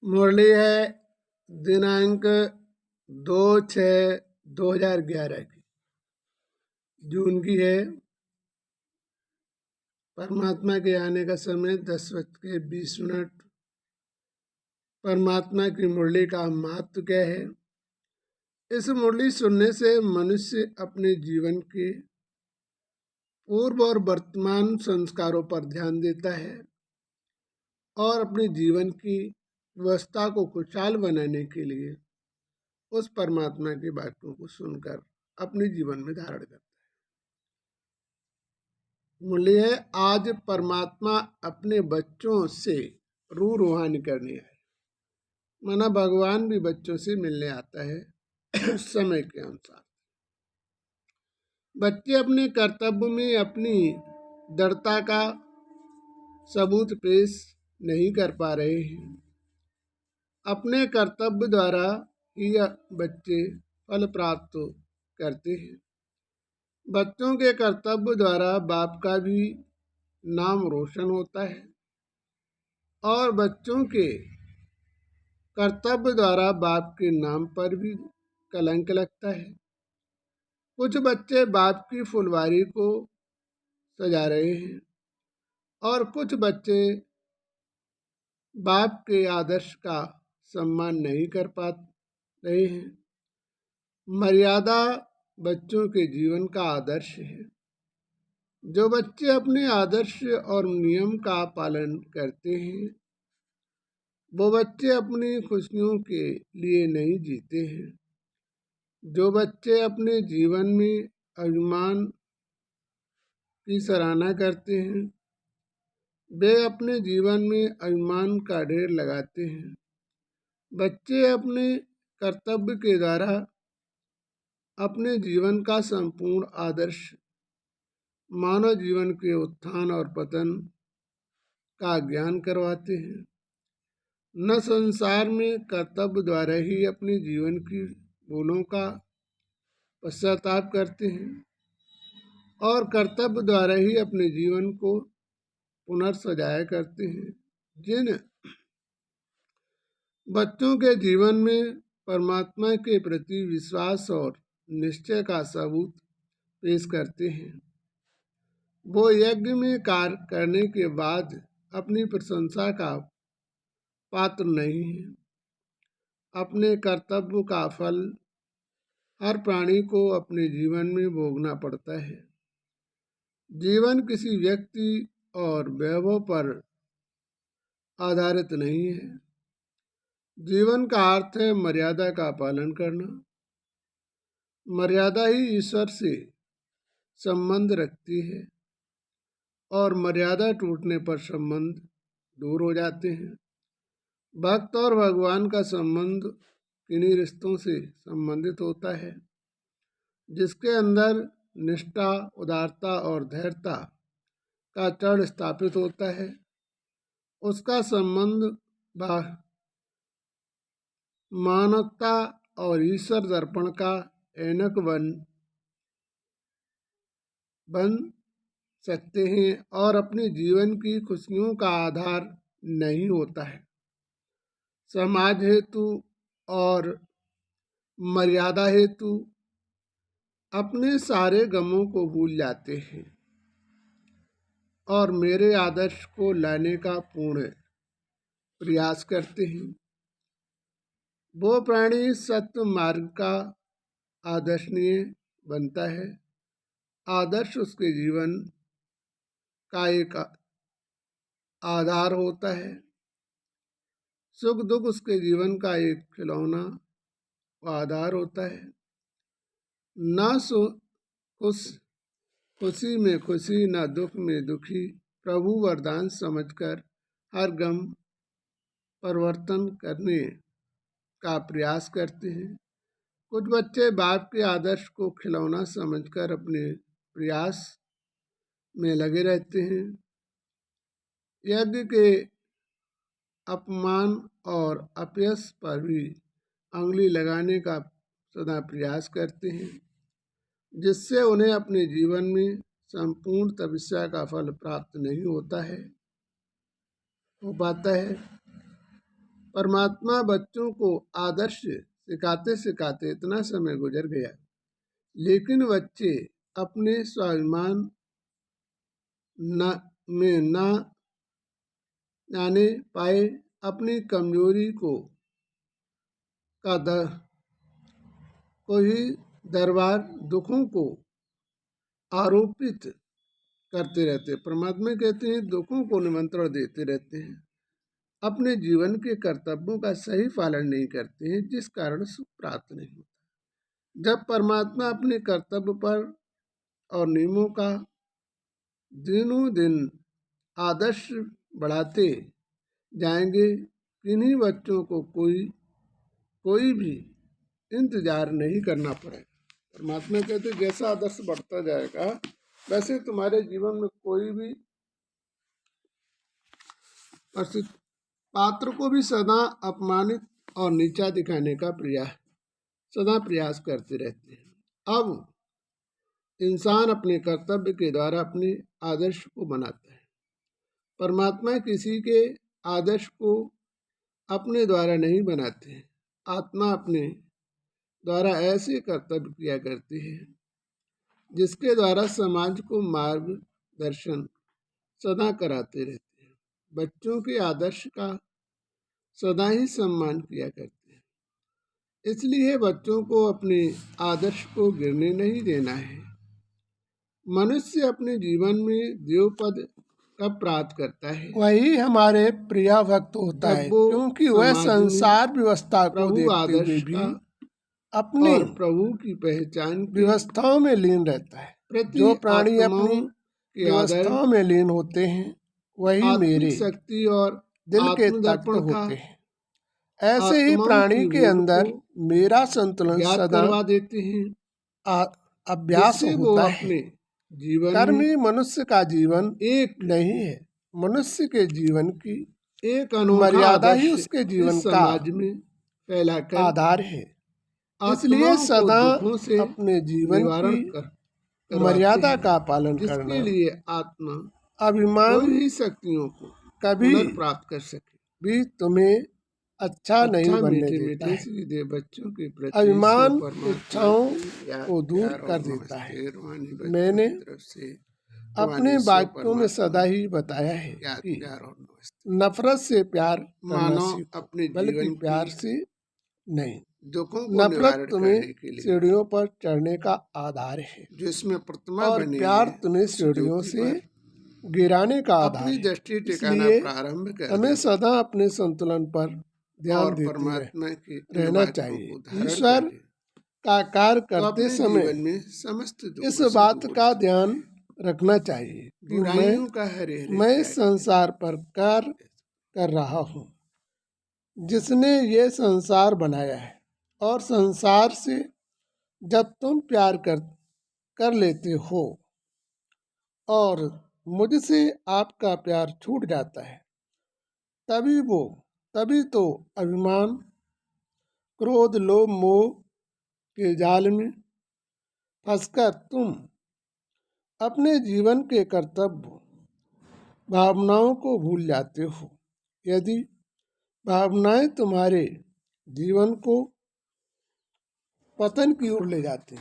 मुरली है दिनांक 2/6/2011 की, जून की है। परमात्मा के आने का समय 10:20। परमात्मा की मुरली का महत्व क्या है? इस मुरली सुनने से मनुष्य अपने जीवन के पूर्व और वर्तमान संस्कारों पर ध्यान देता है और अपने जीवन की व्यवस्था को खुशहाल बनाने के लिए उस परमात्मा की बातों को सुनकर अपने जीवन में धारण करता है। मूल्य है, आज परमात्मा अपने बच्चों से रूहानी करने आए। माना भगवान भी बच्चों से मिलने आता है समय के अनुसार। बच्चे अपने कर्तव्य में अपनी दृढ़ता का सबूत पेश नहीं कर पा रहे हैं। अपने कर्तव्य द्वारा ही बच्चे फल प्राप्त करते हैं। बच्चों के कर्तव्य द्वारा बाप का भी नाम रोशन होता है और बच्चों के कर्तव्य द्वारा बाप के नाम पर भी कलंक लगता है। कुछ बच्चे बाप की फुलवारी को सजा रहे हैं और कुछ बच्चे बाप के आदर्श का सम्मान नहीं कर पा रहे हैं। मर्यादा बच्चों के जीवन का आदर्श है। जो बच्चे अपने आदर्श और नियम का पालन करते हैं वो बच्चे अपनी खुशियों के लिए नहीं जीते हैं। जो बच्चे अपने जीवन में अभिमान की सराहना करते हैं वे अपने जीवन में अभिमान का ढेर लगाते हैं। बच्चे अपने कर्तव्य के द्वारा अपने जीवन का संपूर्ण आदर्श मानव जीवन के उत्थान और पतन का ज्ञान करवाते हैं। न संसार में कर्तव्य द्वारा ही अपने जीवन की भूलों का पश्चाताप करते हैं और कर्तव्य द्वारा ही अपने जीवन को पुनर्सजाया करते हैं। जिन बच्चों के जीवन में परमात्मा के प्रति विश्वास और निश्चय का सबूत पेश करते हैं वो यज्ञ में कार्य करने के बाद अपनी प्रशंसा का पात्र नहीं है। अपने कर्तव्य का फल हर प्राणी को अपने जीवन में भोगना पड़ता है। जीवन किसी व्यक्ति और वैभव पर आधारित नहीं है। जीवन का अर्थ है मर्यादा का पालन करना। मर्यादा ही ईश्वर से संबंध रखती है और मर्यादा टूटने पर संबंध दूर हो जाते हैं। भक्त और भगवान का संबंध किन्हीं रिश्तों से संबंधित होता है जिसके अंदर निष्ठा, उदारता और धैर्यता का जड़ स्थापित होता है। उसका संबंध मानवता और ईश्वर दर्पण का ऐनक बन सकते हैं और अपने जीवन की खुशियों का आधार नहीं होता है। समाज हेतु और मर्यादा हेतु अपने सारे गमों को भूल जाते हैं और मेरे आदर्श को लाने का पूर्ण प्रयास करते हैं। वो प्राणी सत्य मार्ग का आदर्शनीय बनता है। आदर्श उसके जीवन का एक आधार होता है। सुख दुख उसके जीवन का एक खिलौना आधार होता है। न खुशी में खुशी न दुख में दुखी प्रभु वरदान समझकर हर गम परिवर्तन करने का प्रयास करते हैं। कुछ बच्चे बाप के आदर्श को खिलौना समझकर अपने प्रयास में लगे रहते हैं। यज्ञ के अपमान और अपयश पर भी अंगुली लगाने का सदा प्रयास करते हैं जिससे उन्हें अपने जीवन में संपूर्ण तपस्या का फल प्राप्त नहीं हो पाता है। परमात्मा बच्चों को आदर्श सिखाते सिखाते इतना समय गुजर गया, लेकिन बच्चे अपने स्वाभिमान में न जाने पाए, अपनी कमजोरी को ही दरबार दुखों को आरोपित करते रहते। परमात्मा कहते हैं दुखों को निमंत्रण देते रहते हैं, अपने जीवन के कर्तव्यों का सही पालन नहीं करते हैं, जिस कारण सुख प्राप्त नहीं होता। जब परमात्मा अपने कर्तव्य पर और नियमों का दिनों दिन आदर्श बढ़ाते जाएंगे, किन्हीं बच्चों को कोई भी इंतजार नहीं करना पड़ेगा। परमात्मा कहते जैसा आदर्श बढ़ता जाएगा वैसे तुम्हारे जीवन में कोई भी पात्र को भी सदा अपमानित और नीचा दिखाने का सदा प्रयास करते रहते हैं। अब इंसान अपने कर्तव्य के द्वारा अपने आदर्श को बनाता है। परमात्मा किसी के आदर्श को अपने द्वारा नहीं बनाते हैं। आत्मा अपने द्वारा ऐसे कर्तव्य किया करती है जिसके द्वारा समाज को मार्गदर्शन सदा कराते रहते हैं। बच्चों के आदर्श का सदा ही सम्मान किया करते हैं, इसलिए बच्चों को अपने आदर्श को गिरने नहीं देना है। मनुष्य अपने जीवन में देव पद कब प्राप्त करता है, वही हमारे प्रिय भक्त होता है, क्योंकि वह संसार व्यवस्था को देखते हुए भी अपनी प्रभु की पहचान व्यवस्थाओं में लीन रहता है। जो प्राणी अपनी व्यवस्थाओं में लीन होते हैं वही मेरे शक्ति और दिल के तत्व होते हैं। ऐसे ही प्राणी के अंदर मेरा संतुलन सदा देते हैं, अभ्यास होता है। जीवन कर्मी मनुष्य का जीवन एक नहीं है। मनुष्य के जीवन की एक मर्यादा ही उसके जीवन का फैलाकर आधार है। इसलिए सदा अपने जीवन की मर्यादा का पालन करना, जिसके लिए आत्मा अभिमान ही शक्तियों को कभी प्राप्त कर सके, भी तुम्हें अच्छा नहीं बनने देता है। बच्चों के प्रति अभिमान इच्छाओं को दूर कर देता है। मैंने अपने वाक्यों में सदा ही बताया है कि नफरत से प्यार करना सीखो, बल्कि प्यार से नहीं। नफरत तुम्हें सीढ़ियों पर चढ़ने का आधार है, जिसमें प्रतिमा और प्यार तुम्हें सीढ़ियों से गिराने का आधार है। इसलिए हमें सदा अपने संतुलन पर ध्यान देते रहना चाहिए। ईश्वर का कार्य करते समय इस बात का ध्यान रखना चाहिए कि मैं इस संसार पर कार्य कर रहा हूँ जिसने ये संसार बनाया है, और संसार से जब तुम प्यार कर लेते हो और मुझसे आपका प्यार छूट जाता है, तभी तो अभिमान, क्रोध, लोभ, मोह के जाल में फंसकर तुम अपने जीवन के कर्तव्य भावनाओं को भूल जाते हो। यदि भावनाएं तुम्हारे जीवन को पतन की ओर ले जाती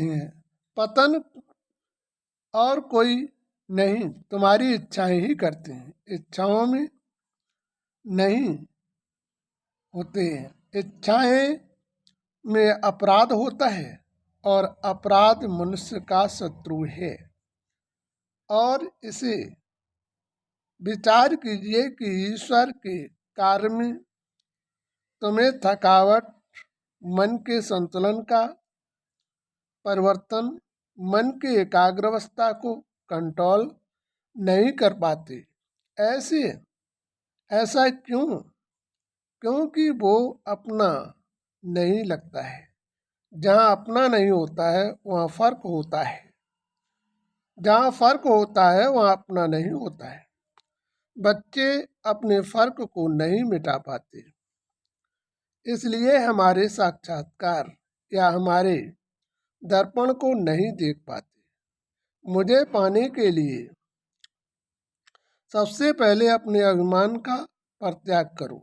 हैं पतन और कोई नहीं, तुम्हारी इच्छाएं ही करते हैं। इच्छाओं में नहीं होते हैं। इच्छाएं में अपराध होता है, और अपराध मनुष्य का शत्रु है। और इसे विचार कीजिए कि ईश्वर के कार्य में तुम्हें थकावट, मन के संतुलन का परिवर्तन, मन की एकाग्रावस्था को कंट्रोल नहीं कर पाते। ऐसा क्यों? क्योंकि वो अपना नहीं लगता है। जहाँ अपना नहीं होता है वहाँ फर्क होता है, जहाँ फर्क होता है वहाँ अपना नहीं होता है। बच्चे अपने फर्क को नहीं मिटा पाते, इसलिए हमारे साक्षात्कार या हमारे दर्पण को नहीं देख पाते। मुझे पाने के लिए सबसे पहले अपने अभिमान का परित्याग करो।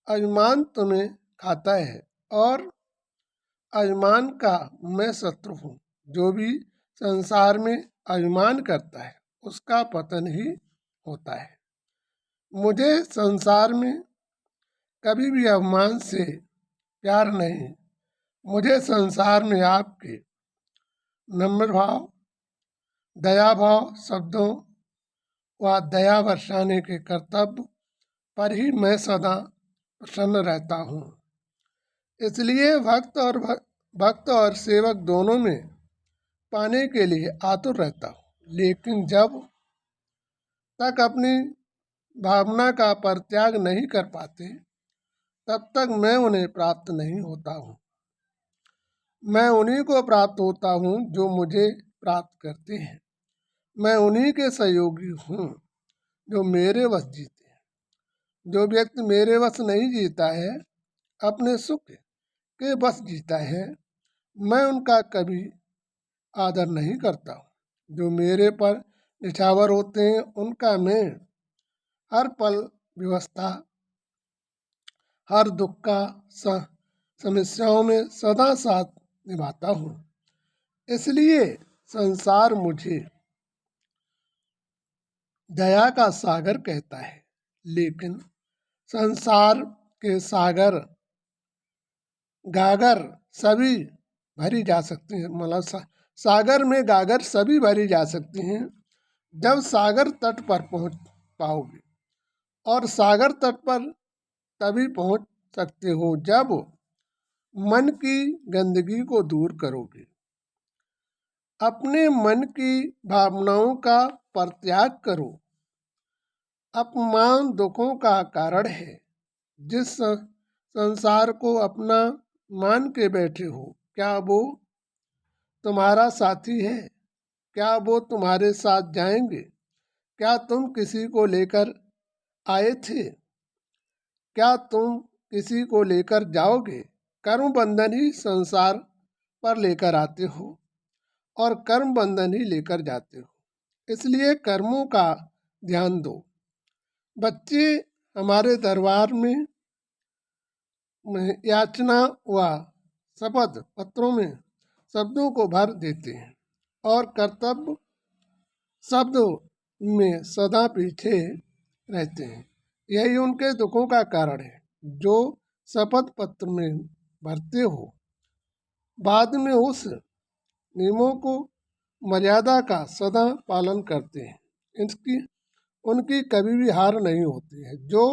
अभिमान तुम्हें खाता है और अभिमान का मैं शत्रु हूँ। जो भी संसार में अभिमान करता है उसका पतन ही होता है। मुझे संसार में कभी भी अभिमान से प्यार नहीं। मुझे संसार में आपके नम्र भाव, दया भाव शब्दों व दया बरसाने के कर्तव्य पर ही मैं सदा प्रसन्न रहता हूँ। इसलिए भक्त और सेवक दोनों में पाने के लिए आतुर रहता हूँ। लेकिन जब तक अपनी भावना का परित्याग नहीं कर पाते तब तक मैं उन्हें प्राप्त नहीं होता हूँ। मैं उन्हीं को प्राप्त होता हूँ जो मुझे प्राप्त करते हैं। मैं उन्हीं के सहयोगी हूँ जो मेरे वश जीते हैं। जो व्यक्ति मेरे वश नहीं जीता है अपने सुख के बस जीता है। मैं उनका कभी आदर नहीं करता हूँ। जो मेरे पर निछावर होते हैं उनका मैं हर पल व्यवस्था, हर दुख का समस्याओं में सदा साथ निभाता हूँ। इसलिए संसार मुझे दया का सागर कहता है। लेकिन संसार के गागर सभी भरी जा सकती हैं। मतलब सागर में गागर सभी भरी जा सकती हैं जब सागर तट पर पहुंच पाओगे। और सागर तट पर तभी पहुंच सकते हो जब मन की गंदगी को दूर करोगे। अपने मन की भावनाओं का परित्याग करो। अपमान दुखों का कारण है। जिस संसार को अपना मान के बैठे हो, क्या वो तुम्हारा साथी है? क्या वो तुम्हारे साथ जाएंगे? क्या तुम किसी को लेकर आए थे? क्या तुम किसी को लेकर जाओगे? कर्म बंधन ही संसार पर लेकर आते हो और कर्म बंधन ही लेकर जाते हो। इसलिए कर्मों का ध्यान दो। बच्चे हमारे दरबार में याचना व शपथ पत्रों में शब्दों को भर देते हैं और कर्तव्य शब्द में सदा पीछे रहते हैं। यही उनके दुखों का कारण है जो शपथ पत्र में भरते हो। बाद में उस नियमों को मर्यादा का सदा पालन करते हैं। उनकी कभी भी हार नहीं होती है। जो